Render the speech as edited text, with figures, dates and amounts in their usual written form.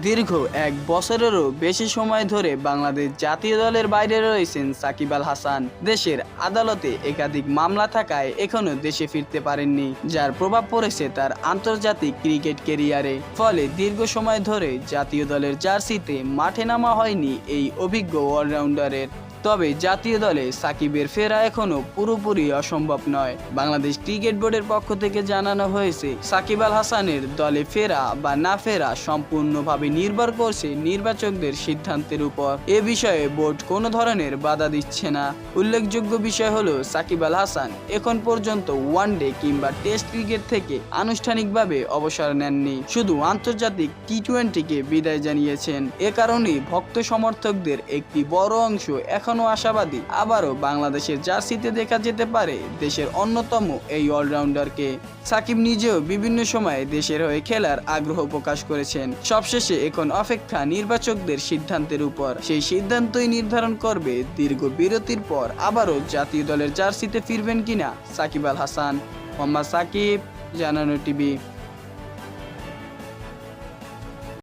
দীর্ঘ ১ বছরেরও বেশি সময় ধরে বাংলাদেশ জাতীয় দলের বাইরে রয়েছেন সাকিব আল হাসান। দেশের আদালতে একাধিক মামলা থাকায় এখনো দেশে ফিরতে পারেননি, যার প্রভাব পড়েছে তার আন্তর্জাতিক ক্রিকেট ক্যারিয়ারে। ফলে দীর্ঘ সময় ধরে জাতীয় দলের জার্সিতে মাঠে নামা হয়নি এই অভিজ্ঞ অলরাউন্ডারের। তবে জাতীয় দলে সাকিবের ফেরা এখনো পুরোপুরি অসম্ভব নয়। বাংলাদেশ ক্রিকেট বোর্ডের পক্ষ থেকে জানানো হয়েছে, সাকিব আল হাসানের দলে ফেরা বা না ফেরা সম্পূর্ণভাবে নির্ভর করছে নির্বাচকদের সিদ্ধান্তের উপর। এ বিষয়ে বোর্ড কোনো ধরনের বাধা দিচ্ছে না। উল্লেখযোগ্য বিষয় হলো, সাকিব আল হাসান এখন পর্যন্ত ওয়ানডে কিংবা টেস্ট ক্রিকেট থেকে আনুষ্ঠানিকভাবে অবসর নেননি, শুধু আন্তর্জাতিক টি-20কে বিদায় জানিয়েছেন। এ কারণেই ভক্ত সমর্থকদের একটি বড় অংশ এখনো আশাবাদী আবারও বাংলাদেশের জার্সিতে দেখা যেতে পারে দেশের অন্যতম এই অলরাউন্ডারকে। সাকিব নিজেও বিভিন্ন সময়ে দেশের হয়ে খেলার আগ্রহ প্রকাশ করেছেন। সবশেষে এখন অপেক্ষা নির্বাচকদের সিদ্ধান্তের উপর। সেই সিদ্ধান্তই নির্ধারণ করবে দীর্ঘ বিরতির পর আবারও জাতীয় দলের জার্সিতে ফিরবেন কিনা সাকিব আল হাসান। মোহাম্মদ সাকিব, জানানো টিভি।